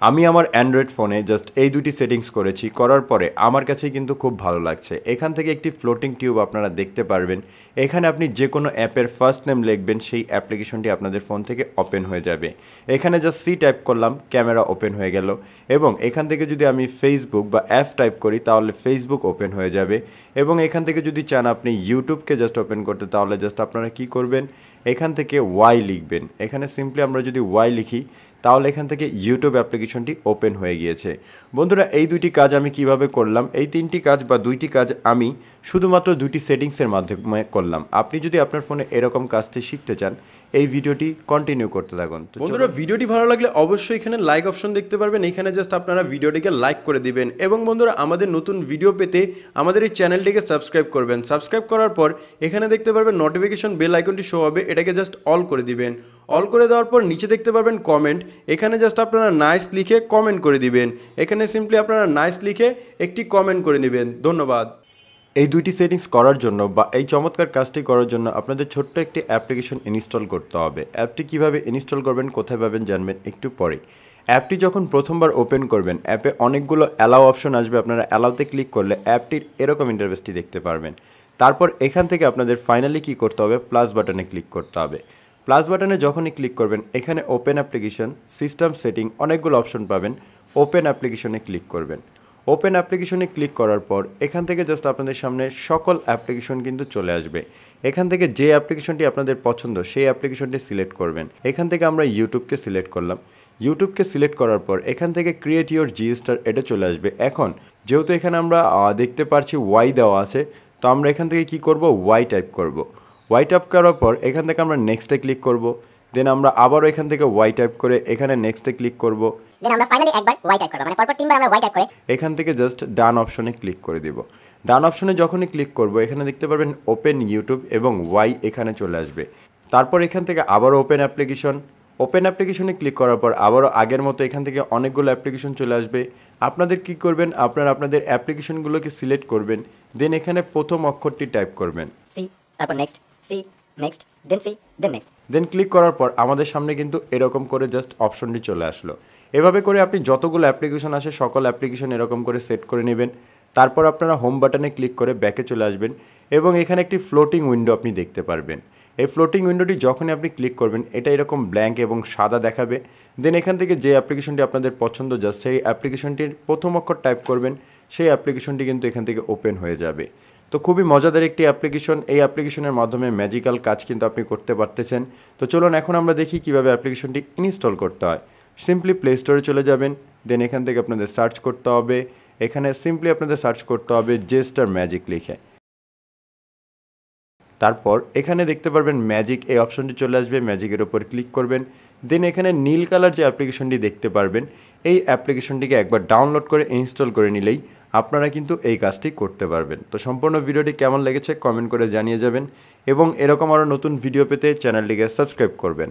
আমি আমার অ্যান্ড্রয়েড ফোনে জাস্ট এই দুটি সেটিংস করেছি, করার পরে আমার কাছে কিন্তু খুব ভালো লাগছে। এখান থেকে একটি ফ্লোটিং টিউব আপনারা দেখতে পারবেন। এখানে আপনি যে কোনো অ্যাপের ফার্স্ট নেম লিখবেন, সেই অ্যাপ্লিকেশনটি আপনাদের ফোন থেকে ওপেন হয়ে যাবে। এখানে জাস্ট সি টাইপ করলাম, ক্যামেরা ওপেন হয়ে গেল। এবং এখান থেকে যদি আমি ফেসবুক বা অ্যাপ টাইপ করি তাহলে ফেসবুক ওপেন হয়ে যাবে। এবং এখান থেকে যদি চান আপনি ইউটিউবকে জাস্ট ওপেন করতে, তাহলে জাস্ট আপনারা কি করবেন, এখান থেকে ওয়াই লিখবেন। এখানে সিম্পলি আমরা যদি ওয়াই লিখি তাহলে এখান থেকে ইউটিউব অ্যাপ্লিকেশনটি ওপেন হয়ে গিয়েছে। বন্ধুরা, এই দুইটি কাজ আমি কিভাবে করলাম, এই তিনটি কাজ বা দুইটি কাজ আমি শুধুমাত্র দুইটি সেটিংসের মাধ্যমে করলাম। আপনি যদি আপনার ফোনে এরকম কাজটি শিখতে চান, এই ভিডিওটি কন্টিনিউ করতে থাকুন। বন্ধুরা, ভিডিওটি ভালো লাগলে অবশ্যই এখানে লাইক অপশন দেখতে পারবেন। এখানে জাস্ট আপনারা ভিডিওটিকে লাইক করে দিবেন এবং বন্ধুরা আমাদের নতুন ভিডিও পেতে আমাদের এই চ্যানেলটিকে সাবস্ক্রাইব করবেন। সাবস্ক্রাইব করার পর এখানে দেখতে পারবেন নোটিফিকেশন বেল আইকনটি শো হবে, এটাকে জাস্ট অল করে দিবেন। অল করে দেওয়ার পর নিচে দেখতে পারবেন কমেন্ট, এখানে জাস্ট আপনারা নাইস লিখে কমেন্ট করে দিবেন। এখানে সিম্পলি আপনারা নাইস লিখে একটি কমেন্ট করে নেবেন। ধন্যবাদ। এই দুইটি সেটিংস করার জন্য বা এই চমৎকার কাজটি করার জন্য আপনাদের ছোট্ট একটি অ্যাপ্লিকেশন ইনস্টল করতে হবে। অ্যাপটি কিভাবে ইনস্টল করবেন, কোথায় পাবেন জানবেন একটু পরে। অ্যাপটি যখন প্রথমবার ওপেন করবেন, অ্যাপে অনেকগুলো অ্যালাউ অপশন আসবে। আপনারা অ্যালাউতে ক্লিক করলে অ্যাপটির এরকম ইন্টারফেসটি দেখতে পারবেন। তারপর এখান থেকে আপনাদের ফাইনালি কী করতে হবে, প্লাস বাটনে ক্লিক করতে হবে। প্লাস বাটনে যখনই ক্লিক করবেন, এখানে ওপেন অ্যাপ্লিকেশন, সিস্টেম সেটিং অনেকগুলো অপশন পাবেন। ওপেন অ্যাপ্লিকেশনে ক্লিক করবেন। ওপেন অ্যাপ্লিকেশনে ক্লিক করার পর এখান থেকে জাস্ট আপনাদের সামনে সকল অ্যাপ্লিকেশন কিন্তু চলে আসবে। এখান থেকে যে অ্যাপ্লিকেশনটি আপনাদের পছন্দ সেই অ্যাপ্লিকেশনটি সিলেক্ট করবেন। এখান থেকে আমরা ইউটিউবকে সিলেক্ট করলাম। ইউটিউবকে সিলেক্ট করার পর এখান থেকে ক্রিয়েট ইউর জিস্টার এটা চলে আসবে। এখন যেহেতু এখানে আমরা দেখতে পারছি ওয়াই দেওয়া আছে, তো আমরা এখান থেকে কি করব, ওয়াই টাইপ করব। ওয়াই টাইপ করার পর এখান থেকে আমরা নেক্সটে ক্লিক করব। দেন আমরা আবারও এখান থেকে ওয়াই টাইপ করে এখানে নেক্সটে ক্লিক করব। দেন আমরা ফাইনালি একবার ওয়াই টাইপ করব, মানে পরপর তিনবার আমরা ওয়াই টাইপ করে এখান থেকে জাস্ট ডান অপশনে ক্লিক করে দিব। ডান অপশনে যখনই ক্লিক করব, এখানে দেখতে পারবেন ওপেন ইউটিউব এবং ওয়াই এখানে চলে আসবে। তারপর এখান থেকে আবারও ওপেন অ্যাপ্লিকেশন। ওপেন অ্যাপ্লিকেশনে ক্লিক করার পর আবারও আগের মতো এখান থেকে অনেকগুলো অ্যাপ্লিকেশন চলে আসবে। আপনাদের কি করবেন, আপনারা আপনাদের অ্যাপ্লিকেশনগুলোকে সিলেক্ট করবেন। দেন এখানে প্রথম অক্ষরটি টাইপ করবেন, সি, তারপর নেক্সট, সি, নেক্সট, দেন সি, দেন নেক্সট। দেন ক্লিক করার পর আমাদের সামনে কিন্তু এরকম করে জাস্ট অপশনটি চলে আসলো। এভাবে করে আপনি যতগুলো অ্যাপ্লিকেশন আসে সকল অ্যাপ্লিকেশন এরকম করে সেট করে নেবেন। তারপর আপনারা হোম বাটনে ক্লিক করে ব্যাকে চলে আসবেন এবং এখানে একটি ফ্লোটিং উইন্ডো আপনি দেখতে পারবেন। এই ফ্লোটিং উইন্ডোটি যখনই আপনি ক্লিক করবেন, এটা এরকম ব্ল্যাঙ্ক এবং সাদা দেখাবে। দেন এখান থেকে যে অ্যাপ্লিকেশনটি আপনাদের পছন্দ জাস্ট সেই অ্যাপ্লিকেশনটির প্রথম অক্ষর টাইপ করবেন, সেই অ্যাপ্লিকেশনটি কিন্তু এখান থেকে ওপেন হয়ে যাবে। তো খুবই মজাদার একটি অ্যাপ্লিকেশন। এই অ্যাপ্লিকেশনের মাধ্যমে ম্যাজিক্যাল কাজ কিন্তু আপনি করতে পারতেছেন। তো চলুন এখন আমরা দেখি কিভাবে অ্যাপ্লিকেশনটি ইনস্টল করতে হয়। সিম্পলি প্লে স্টোরে চলে যাবেন। দেন এখান থেকে আপনাদের সার্চ করতে হবে, এখানে সিম্পলি আপনাদের সার্চ করতে হবে জেস্টার ম্যাজিক লিখে। তারপর এখানে দেখতে পারবেন ম্যাজিক, এই অপশনটি চলে আসবে। ম্যাজিকের ওপর ক্লিক করবেন। দেন এখানে নীল কালার যে অ্যাপ্লিকেশনটি দেখতে পারবেন, এই অ্যাপ্লিকেশনটিকে একবার ডাউনলোড করে ইনস্টল করে নিলেই আপনারা কিন্তু এই কাজটি করতে পারবেন। তো সম্পূর্ণ ভিডিওটি কেমন লেগেছে কমেন্ট করে জানিয়ে যাবেন এবং এরকম আরও নতুন ভিডিও পেতে চ্যানেলটিকে সাবস্ক্রাইব করবেন।